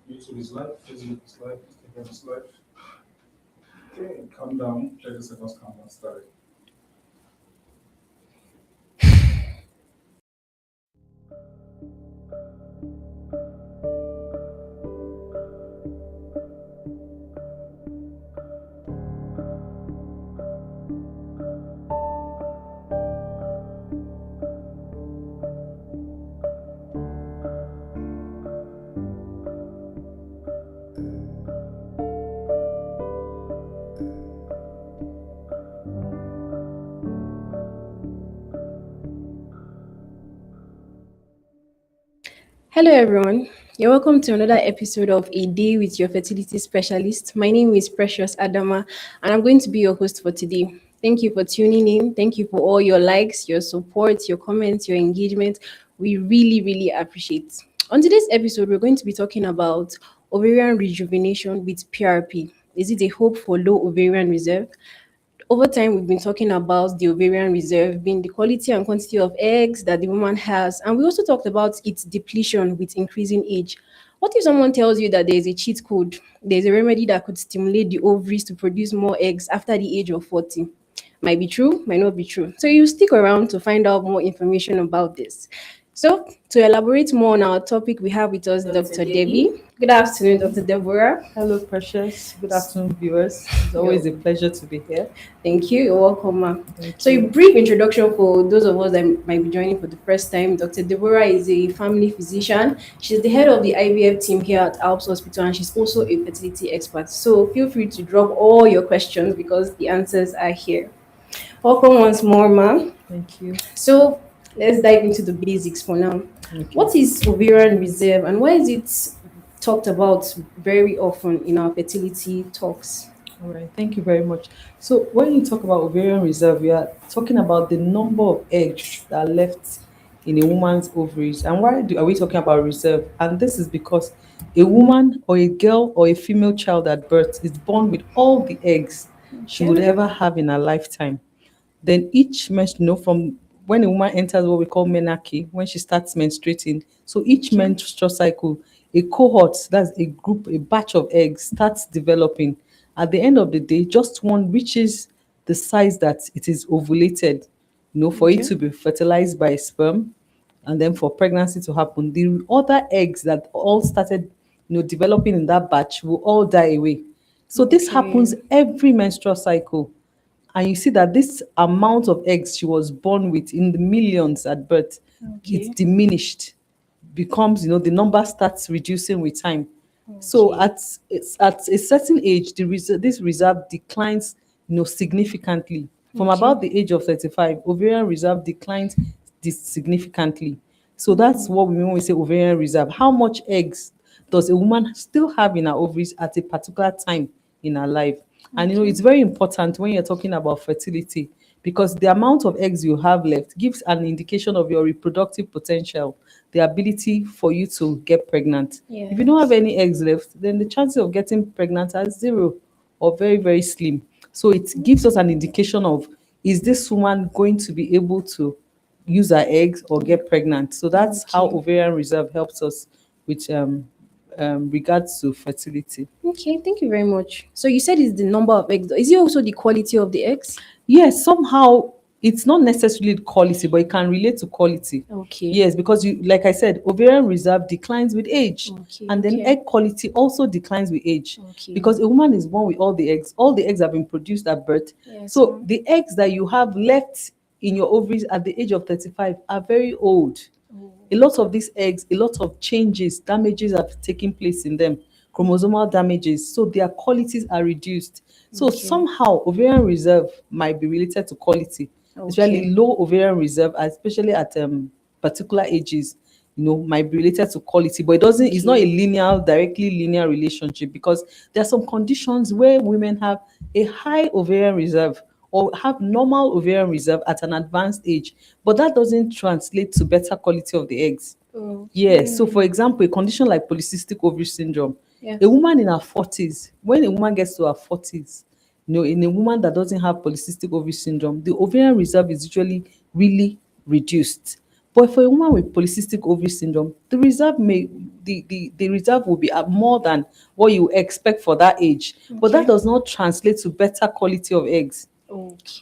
YouTube is live, Facebook is live, Instagram is live. Okay, calm down. 30 seconds, calm down, start. Hello, everyone. You're welcome to another episode of A Day with Your Fertility Specialist. My name is Precious Adama, and I'm going to be your host for today. Thank you for tuning in. Thank you for all your likes, your support, your comments, your engagement. We really, really appreciate. On today's episode, we're going to be talking about ovarian rejuvenation with PRP. Is it a hope for low ovarian reserve? Over time, we've been talking about the ovarian reserve being the quality and quantity of eggs that the woman has. And we also talked about its depletion with increasing age. What if someone tells you that there's a cheat code, there's a remedy that could stimulate the ovaries to produce more eggs after the age of 40? Might be true, might not be true. So you stick around to find out more information about this. So, to elaborate more on our topic, we have with us Dr. Debbie. Good afternoon, Dr. Deborah. Hello, Precious. Good afternoon, viewers. It's always a pleasure to be here. Thank you. You're welcome, ma'am. Thank So, a you. brief introduction for those of us that might be joining for the first time. Dr. Deborah is a family physician. She's the head of the IVF team here at Alps Hospital, and she's also a fertility expert. So, feel free to drop all your questions because the answers are here. Welcome once more, ma'am. Thank you. So, let's dive into the basics for now. Okay. What is ovarian reserve and why is it talked about very often in our fertility talks? All right. Thank you very much. So, when you talk about ovarian reserve, we are talking about the number of eggs that are left in a woman's ovaries. And are we talking about reserve? And this is because a woman or a girl or a female child at birth is born with all the eggs she would ever have in her lifetime. Then each from when a woman enters what we call menarche, when she starts menstruating, so each menstrual cycle, a cohort, that's a group, a batch of eggs starts developing. At the end of the day, just one reaches the size that it is ovulated, for it Okay. to be fertilized by sperm and then for pregnancy to happen. The other eggs that all started, developing in that batch will all die away. So this happens Okay. every menstrual cycle. And you see that this amount of eggs she was born with in the millions at birth, it's Okay. diminished, becomes, the number starts reducing with time. So Okay. at a certain age, this reserve declines, significantly. From Okay. about the age of 35, ovarian reserve declines significantly. So that's what we mean when we say ovarian reserve. How much eggs does a woman still have in her ovaries at a particular time in her life? And Okay. it's very important when you're talking about fertility because the amount of eggs you have left gives an indication of your reproductive potential, the ability for you to get pregnant. If you don't have Yes. any eggs left, then the chances of getting pregnant are zero or very, very slim. So it gives us an indication of, is this woman going to be able to use her eggs or get pregnant? So that's how Okay. ovarian reserve helps us with regards to fertility. Okay. Thank you very much. So you said it's the number of eggs. Is it also the quality of the eggs? Yes, somehow it's not necessarily quality, but it can relate to quality. Okay. Yes, because like I said, ovarian reserve declines with age, Okay. and then Okay. egg quality also declines with age. Okay. Because a woman is born with all the eggs have been produced at birth. Yes, So ma'am. the eggs that you have left in your ovaries at the age of 35 are very old. Oh, A lot of these eggs, a lot of changes, damages have taken place in them, chromosomal damages, so their qualities are reduced. So okay. somehow ovarian reserve might be related to quality, especially Okay. low ovarian reserve, especially at particular ages, might be related to quality, but it's not a Okay. directly linear relationship because there are some conditions where women have a high ovarian reserve or have normal ovarian reserve at an advanced age, but that doesn't translate to better quality of the eggs. Yes. So, Okay. for example, a condition like polycystic ovary syndrome, a Yes. woman in her 40s, when a woman gets to her 40s, in a woman that doesn't have polycystic ovary syndrome, the ovarian reserve is usually really reduced. But for a woman with polycystic ovary syndrome, the reserve will be at more than what you expect for that age. But that Okay. does not translate to better quality of eggs.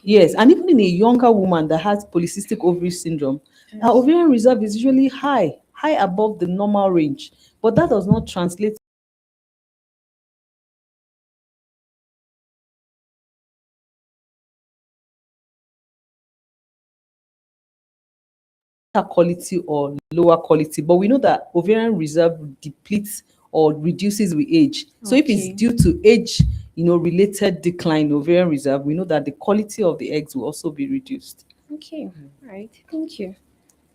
Yes, Okay. and even in a younger woman that has polycystic ovary syndrome, her Yes. ovarian reserve is usually high above the normal range. But that does not translate to quality or lower quality. But we know that ovarian reserve depletes or reduces with age. So if it's Okay. due to age, related decline in ovarian reserve, we know that the quality of the eggs will also be reduced. Okay. All right. Thank you.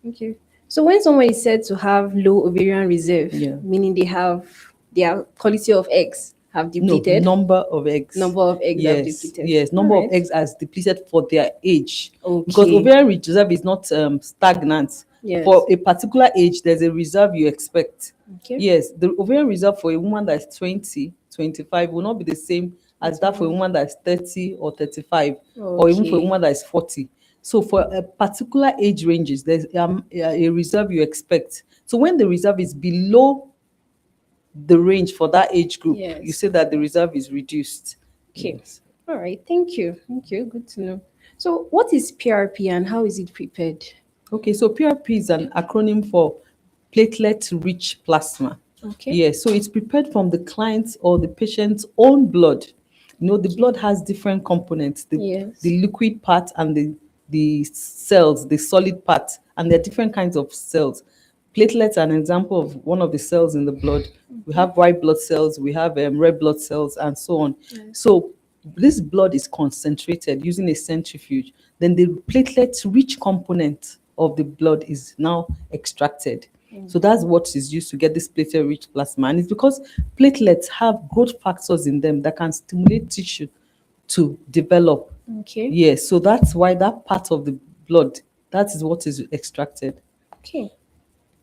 Thank you. So when someone is said to have low ovarian reserve, Yeah. meaning they have their quality of eggs have No, depleted, number of eggs. number of eggs have Yes, depleted. yes, All number of right. eggs as depleted for their age. Because Okay. ovarian reserve is not stagnant. For Yes. a particular age, there's a reserve you expect. Okay. Yes, the ovarian reserve for a woman that's 20, 25 will not be the same as that for a woman that's 30 or 35, or even for a Okay. woman that's 40. So for a particular age ranges, there's a reserve you expect. So when the reserve is below the range for that age group, you Yes. say that the reserve is reduced. Okay. Yes. All right. Thank you. Thank you. Good to know. So what is PRP and how is it prepared? Okay, so PRP is an acronym for platelet-rich plasma. Okay. Yes, so it's prepared from the client's or the patient's own blood. The Okay. blood has different components, Yes. the liquid part and the cells, the solid part, and there are different kinds of cells. Platelets are an example of one of the cells in the blood. We Okay. have white blood cells, we have red blood cells, and so on. Yes. So this blood is concentrated using a centrifuge. Then the platelet-rich component of the blood is now extracted. So that's what is used to get this platelet-rich plasma. And it's because platelets have growth factors in them that can stimulate tissue to develop. Okay. Yes, so that's why that part of the blood, that is what is extracted. Okay.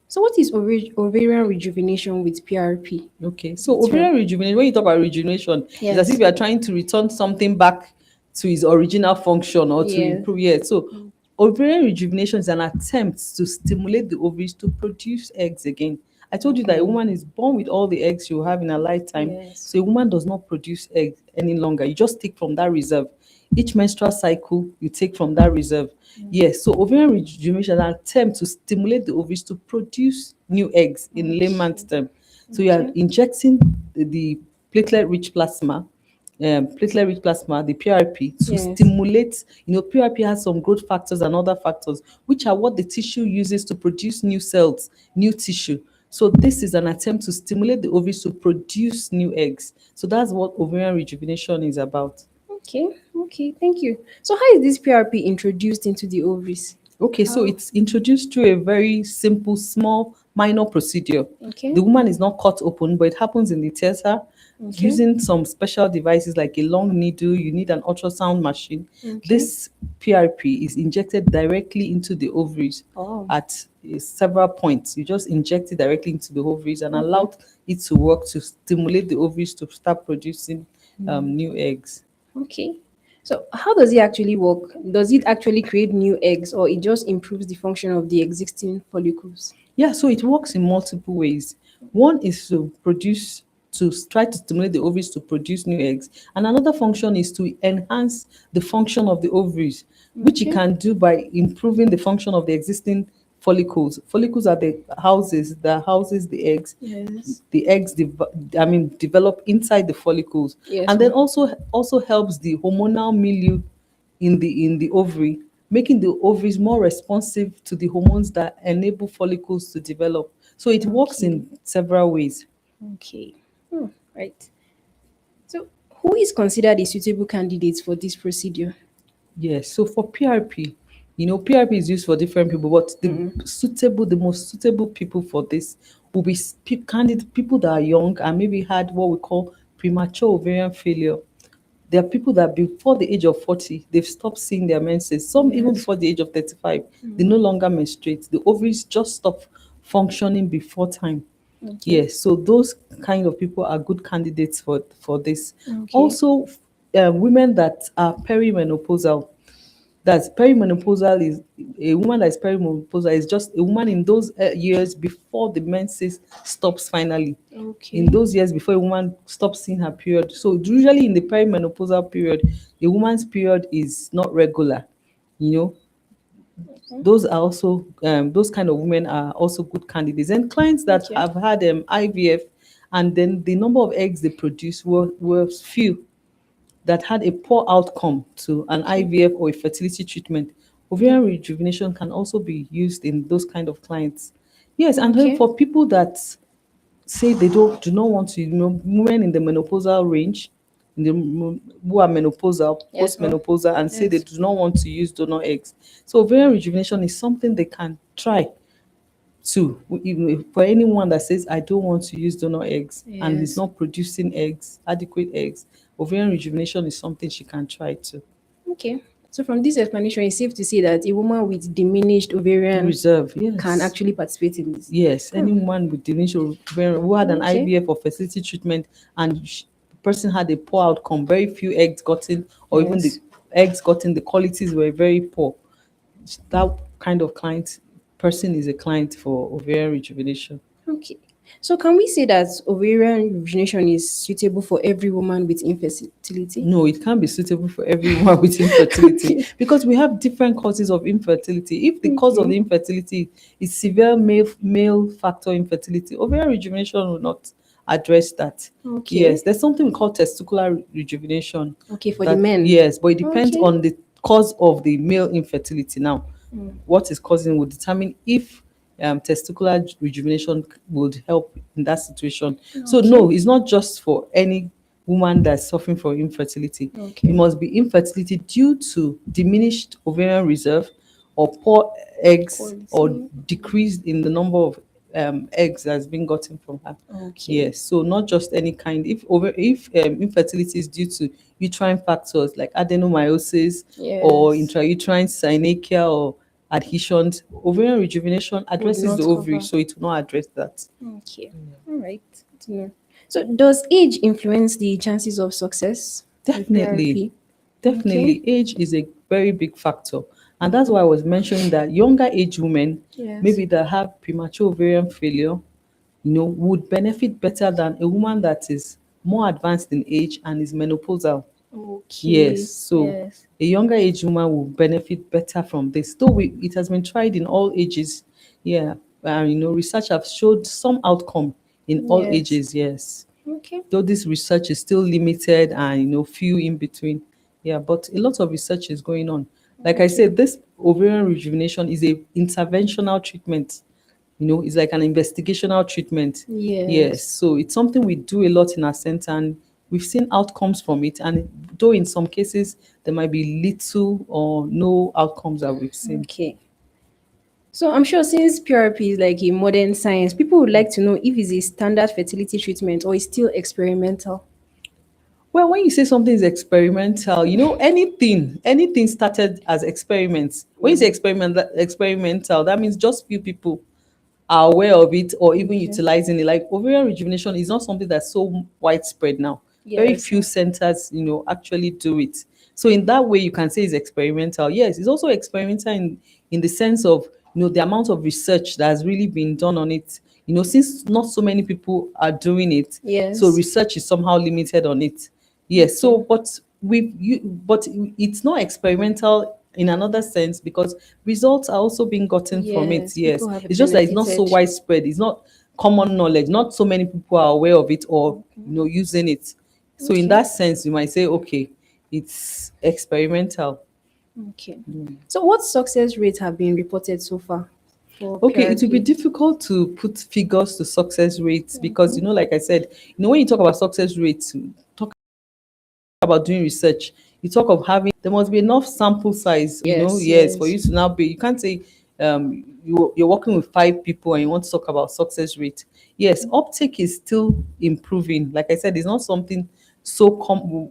So what is ovarian rejuvenation with PRP? Okay, so It's ovarian rejuvenation, when you talk about rejuvenation, it's as if Yes. you are trying to return something back to its original function or to Yes. improve. Yeah, so ovarian rejuvenation is an attempt to stimulate the ovaries to produce eggs again. I told you that a Okay. woman is born with all the eggs she will have in her lifetime. Yes. So a woman does not produce eggs any longer. You just take from that reserve. Each menstrual cycle, you take from that reserve. Yes, so ovarian rejuvenation is an attempt to stimulate the ovaries to produce new eggs in layman's Okay. term. So you are Okay. injecting the platelet-rich plasma, the PRP, to Yes. stimulate. PRP has some growth factors and other factors, which are what the tissue uses to produce new cells, new tissue. So this is an attempt to stimulate the ovaries to produce new eggs. So that's what ovarian rejuvenation is about. Okay. Okay. Thank you. So how is this PRP introduced into the ovaries? Okay, so How? it's introduced through a very simple, small, minor procedure. Okay. The woman is not cut open, but it happens in the theater Okay. using some special devices like a long needle. You need an ultrasound machine. Okay. This PRP is injected directly into the ovaries Oh. at several points. You just inject it directly into the ovaries and Okay. allow it to work to stimulate the ovaries to start producing new eggs. Okay. So how does it actually work? Does it actually create new eggs or it just improves the function of the existing follicles? Yeah, so it works in multiple ways. One is to try to stimulate the ovaries to produce new eggs. And another function is to enhance the function of the ovaries, which you Okay. can do by improving the function of the existing follicles. Follicles are the houses that houses the eggs. Yes. The eggs develop inside the follicles. Yes. And then also helps the hormonal milieu in the ovary, making the ovaries more responsive to the hormones that enable follicles to develop. So it works Okay. in several ways. Okay. Right. So who is considered a suitable candidate for this procedure? Yes. So for PRP, PRP is used for different people, but the most suitable people for this will be candidate people that are young and maybe had what we call premature ovarian failure. There are people that before the age of 40, they've stopped seeing their menses. Some even Yes. before the age of 35, they no longer menstruate. The ovaries just stop functioning before time. Okay. Yes, so those kind of people are good candidates for this. Okay. Also, women that are perimenopausal, That's perimenopausal is a woman that is perimenopausal is just a woman in those years before the menses stops finally. In Okay. those years before a woman stops seeing her period. So usually in the perimenopausal period, a woman's period is not regular. You know, those are also those kind of women are also good candidates. And clients that Okay. have had IVF and then the number of eggs they produce were few, that had a poor outcome to an Okay. IVF or a fertility treatment. Yeah. Ovarian rejuvenation can also be used in those kind of clients. Yes, and then Okay. for people that say they do not want to, women in the menopausal range, who are menopausal, Yes, ma'am. postmenopausal, and say they Yes. do not want to use donor eggs. So ovarian rejuvenation is something they can try to, even for anyone that says I don't want to use donor eggs and is Yes. not producing eggs, adequate eggs, ovarian rejuvenation is something she can try to. Okay. So from this explanation, it's safe to say that a woman with diminished ovarian Reserve, can yes. actually participate in this. Yes, Hmm. any woman with diminished ovarian who had an Okay. IVF or fertility treatment and the person had a poor outcome, very few eggs gotten, or even the Yes. eggs gotten, the qualities were very poor. That kind of client person is a client for ovarian rejuvenation. Okay. So can we say that ovarian rejuvenation is suitable for every woman with infertility? No, it can't be suitable for everyone with infertility Okay. because we have different causes of infertility. If the cause of Okay. the infertility is severe male factor infertility, ovarian rejuvenation will not address that. Yes, Okay. there's something we call testicular rejuvenation. Okay, for the That men. yes, but it depends Okay. on the cause of the male infertility. Now, Mm. what is causing will determine if testicular rejuvenation would help in that situation. So Okay. no, it's not just for any woman that's suffering from infertility. It Okay. must be infertility due to diminished ovarian reserve or poor eggs or Quality. decrease in the number of eggs that's been gotten from her. Okay. Yes, so not just any kind. If infertility is due to uterine factors like adenomyosis or Yes. intrauterine synechia or adhesions, ovarian rejuvenation Would addresses the not ovary, cover. so it will not address that. Okay. All right. Good to know. So does age influence the chances of success with Definitely, PRP? Okay. definitely, age is a very big factor, and that's why I was mentioning that younger age women, Yes. maybe that have premature ovarian failure, would benefit better than a woman that is more advanced in age and is menopausal. Yes, Okay. so Yes. a younger age woman will benefit better from this. Though it has been tried in all ages, yeah. Research have showed some outcome in all Yes. ages. Yes, Okay. though this research is still limited and few in between. Yeah, but a lot of research is going on. Like I Okay. said, this ovarian rejuvenation is a interventional treatment. It's like an investigational treatment. Yes, Yes. so it's something we do a lot in our center, and we've seen outcomes from it. And though in some cases there might be little or no outcomes that we've seen. Okay. So I'm sure since PRP is like a modern science, people would like to know if it's a standard fertility treatment or it's still experimental. Well, when you say something is experimental, anything started as experiments. When you say experimental, that means just few people are aware of it or even Okay. utilizing it. Like ovarian rejuvenation is not something that's so widespread now. Very Yes. few centers, actually do it. So in that way, you can say it's experimental. Yes, it's also experimental in the sense of the amount of research that has really been done on it. Since not so many people are doing it, so Yes. research is somehow limited on it. Yes. So, Okay. but it's not experimental in another sense because results are also being gotten from it. Yes. Yes. People have It's just that it's not so benefited. widespread. It's not common knowledge. Not so many people are aware of it or using it. So in Okay. that sense, you might say, okay, it's experimental. Okay. So what success rates have been reported so far for Okay, it will be PRP? difficult to put figures to success rates because like I said, when you talk about success rates, talk about doing research, you talk of having there must be enough sample size, Yes. yes, for you Yes. to now be. You can't say you're working with 5 people and you want to talk about success rate. Yes, uptake is still improving. Like I said, it's not something so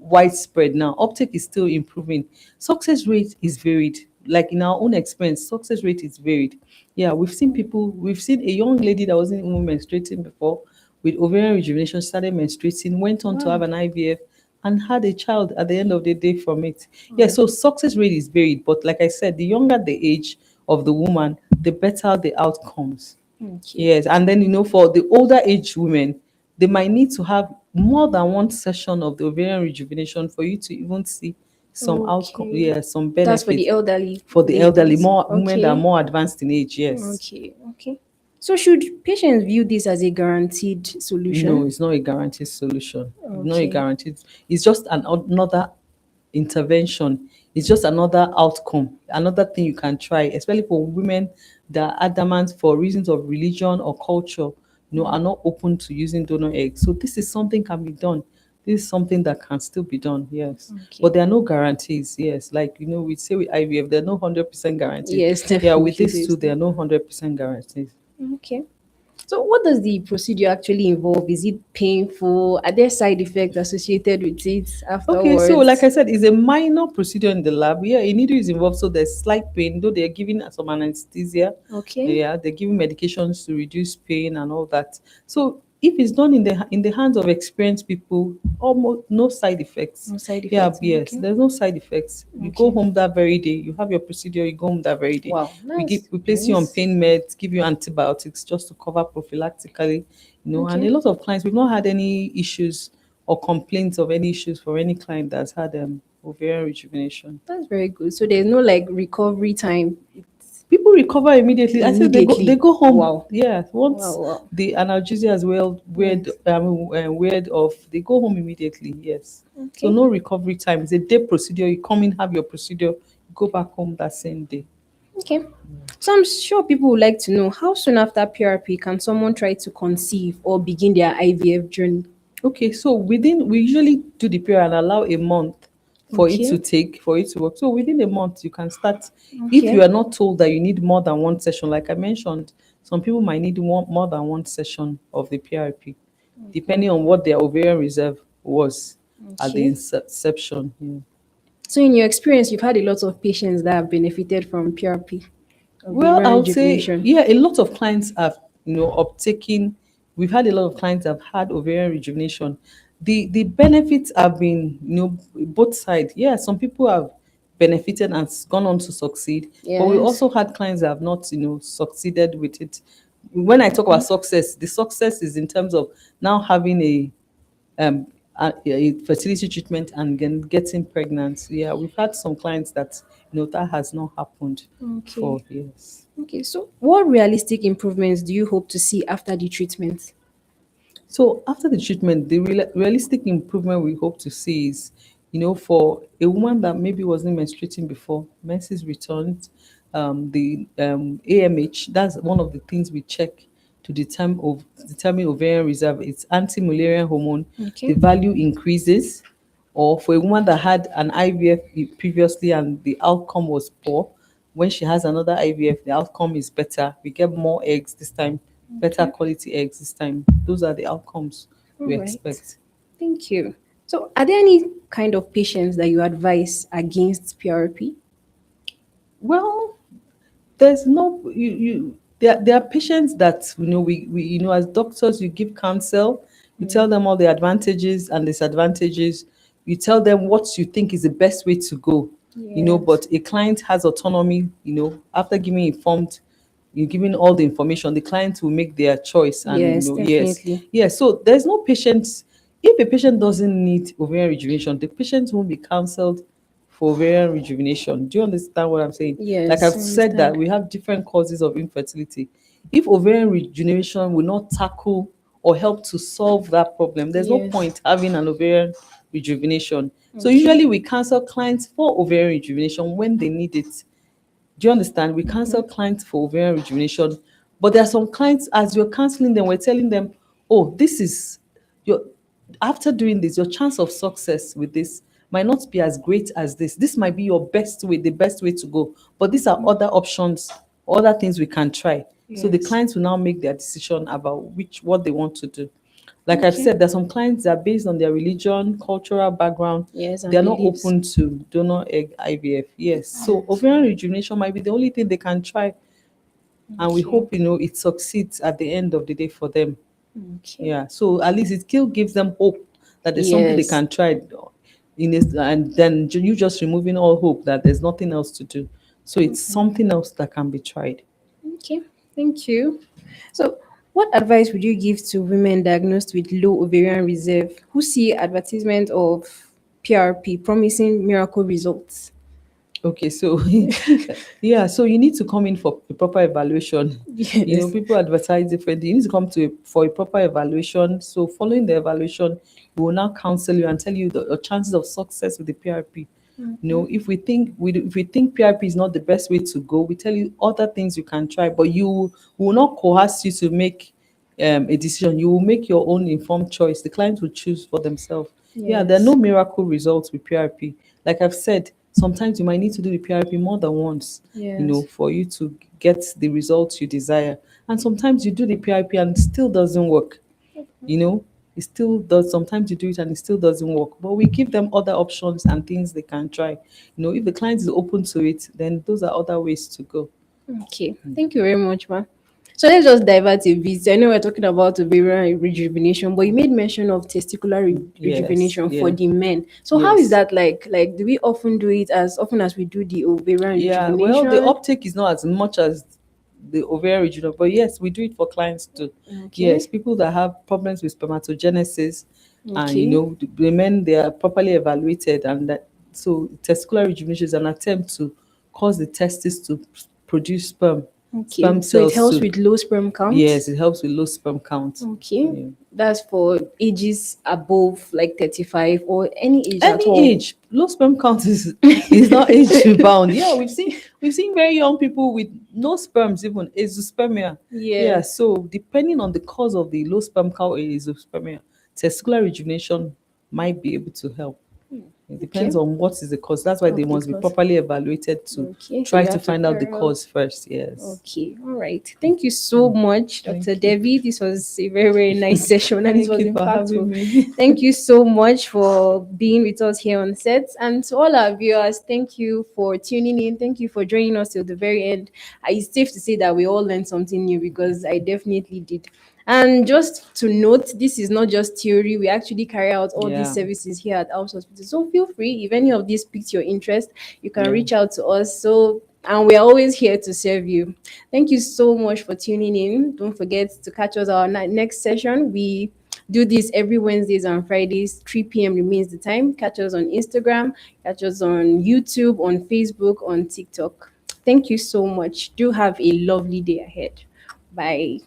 widespread now. Uptake is still improving. Success rate is varied. Like in our own experience, success rate is varied. Yeah, we've seen a young lady that wasn't even menstruating before with ovarian rejuvenation, started menstruating, went on to have Wow. an IVF, and had a child at the end of the day from it. Yeah, so success rate is varied, but like I said, the younger the age of the woman, the better the outcomes. Okay. Yes, and then for the older age women, they might need to have more than one session of the ovarian rejuvenation for you to even see some outcome. Okay. Yeah, some That's for the benefits elderly for the elderly, ladies. more women that are Okay. more advanced in age. Yes. Okay. Okay. So should patients view this as a guaranteed No, solution? it's not a guaranteed solution. It's not a Okay. guaranteed. It's just another intervention. It's just another outcome, another thing you can try, especially for women that are adamant for reasons of religion or culture, are not open to using donor eggs. So this is something can be done. This is something that can still be done, yes. But Okay. there are no guarantees, yes. Like we say with IVF, there are no 100% guarantees. Yes, Yeah, with definitely. this too, there are no 100% guarantees. Okay. So, what does the procedure actually involve? Is it painful? Are there side effects associated with it Okay, so like afterwards? I said, it's a minor procedure in the lab. Yeah, a needle is involved, so there's slight pain, though they're giving some anesthesia. Okay. Yeah, they're giving medications to reduce pain and all that. So if it's done in the hands of experienced people, almost no side effects. No side Yeah, effects. yes, Okay. there's no side effects. You go Okay. home that very day, you have your procedure, you go home that very day. Wow, that's We place you on nice. pain meds, give you antibiotics just to cover prophylactically, and a Okay. lot of clients, we've not had any issues or complaints of any issues for any client that's had ovarian rejuvenation. That's very good. So there's no like recovery time. It's People recover immediately. I said they immediately. go home. Wow. Yeah, Wow. once Wow. the analgesia as well Yes. weird off, they go home immediately. Yes, so Okay. no recovery time. It's a day procedure. You come in, have your procedure, you go back home that same day. Okay. So I'm sure people would like to know how soon after PRP can someone try to conceive or begin their IVF journey? Okay, so we usually do the period and allow a month Okay. for it to work. So within a month you can start. If you Okay. are not told that you need more than one session, like I mentioned, some people might need more than one session of the PRP, depending on what their ovarian reserve was at the Okay. inception. Yeah. So in your experience, you've had a lot of patients that have benefited from PRP, Well, I ovarian would say, rejuvenation. yeah, a lot of clients have, uptaken. We've had a lot of clients have had ovarian rejuvenation. The benefits have been, both sides. Yeah, some people have benefited and gone on to succeed, but we Yes. also had clients that have not, succeeded with it. When I talk about success, the success is in terms of now having um a fertility treatment and then getting pregnant. Yeah, we've had some clients that that has not happened for Okay. years. Okay. So what realistic improvements do you hope to see after the treatment? So after the treatment, the realistic improvement we hope to see is, for a woman that maybe wasn't menstruating before, menses returned, the AMH, that's one of the things we check to determine ovarian reserve. It's anti-Mullerian hormone. The Okay. value increases, or for a woman that had an IVF previously and the outcome was poor, when she has another IVF, the outcome is better. We get more eggs this time, better Okay. quality eggs this time. Those are the outcomes All we right. expect. Thank you. So are there any kind of patients that you advise against PRP? Well, there's no you there are patients that we as doctors you give counsel, you tell them all the advantages and disadvantages, you tell them what you think is the best way to go, Yes. but a client has autonomy, after giving informed you're giving all the information, the client will make their choice. And Yes, yes, definitely. yes, so there's no patient. If a patient doesn't need ovarian rejuvenation, the patient won't be counseled for ovarian rejuvenation. Do you understand what I'm saying? Like Yes, I've I said, that understand. we have different causes of infertility. If ovarian rejuvenation will not tackle or help to solve that problem, there's no Yes. point having an ovarian rejuvenation. So Okay. usually we counsel clients for ovarian rejuvenation when they need it. Do you understand? We counsel clients for ovarian rejuvenation, but there are some clients, as you're counseling them, we're telling them, oh, this is your, after doing this, your chance of success with this might not be as great as this. This might be your best way, the best way to go. But these are other options, other things we can try. So the Yes. clients will now make their decision about what they want to do. Like I've Okay. said, there's some clients that based on their religion, cultural background, Yes, and they're not beliefs. open to donor egg IVF. Yes. So ovarian rejuvenation might be the only thing they can try. And we Okay. hope, it succeeds at the end of the day for them. Okay. Yeah. So at least it still gives them hope that there's something they Yes. can try. and then you just removing all hope that there's nothing else to do. So it's something else that can be tried. Okay, thank you. So, what advice would you give to women diagnosed with low ovarian reserve who see advertisement of PRP promising miracle results? Okay, so yeah, so you need to come in for a proper evaluation. Yes. People advertise differently. You need to come for a proper evaluation. So following the evaluation, we will now counsel you and tell you the chances of success with the PRP. If we think PRP is not the best way to go, we tell you other things you can try, but we will not coerce you to make a decision. You will make your own informed choice. The client will choose for themselves. Yeah, there are Yes. no miracle results with PRP. Like I've said, sometimes you might need to do the PRP more than once, Yes. for you to get the results you desire. And sometimes you do the PRP and it still doesn't work. You know, it still does. Sometimes you do it and it still doesn't work. But we give them other options and things they can try. If the client is open to it, then those are other ways to go. Okay, thank you very much, ma. So let's just divert a bit. I know we're talking about ovarian rejuvenation, but you made mention of testicular Yes, rejuvenation for yeah, the men. So how is yes. that like? Like, do we often do it as often as we do the ovarian Yeah, well, the rejuvenation? uptake is not as much as the ovarian regional, but yes, we do it for clients too. Yes, Okay, people that have problems with spermatogenesis, and okay, the men, they are properly evaluated, and that so testicular rejuvenation is an attempt to cause the testes to produce okay. sperm So it cells helps to. with low sperm count. Yes, it helps with low sperm count. Okay, Yeah. that's for ages above like 35 or any age at Any all. age, low sperm count is not age bound. Yeah, we've seen very young people with no sperms, even azoospermia. Yeah, Yes. so depending on the cause of the low sperm count or azoospermia, testicular rejuvenation might be able to help. It Okay. depends on what is the cause. That's why they Of the must be cause. properly evaluated to Okay, so try you to have to find out the carry out. cause first. Yes. Okay, all right. Thank you so much, Dr. Thank you. Debbie. This was a very, very nice session and it Thank was you for having impactful. me. Thank you so much for being with us here on set. And to all our viewers, thank you for tuning in. Thank you for joining us till the very end. It's safe to say that we all learned something new because I definitely did. And just to note, this is not just theory. We actually carry out all these Yeah. services here at House Hospital. So feel free, if any of these piqued your interest, you can Yeah. reach out to us. So, and we're always here to serve you. Thank you so much for tuning in. Don't forget to catch us our next session. We do this every Wednesdays and Fridays, 3 p.m. remains the time. Catch us on Instagram, catch us on YouTube, on Facebook, on TikTok. Thank you so much. Do have a lovely day ahead. Bye.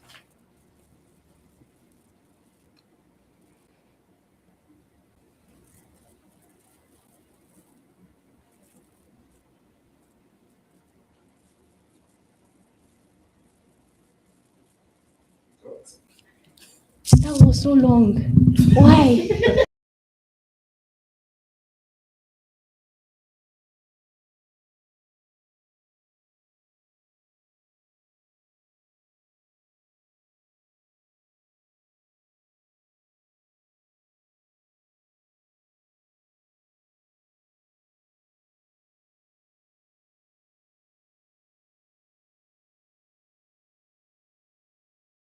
That was so long. Why?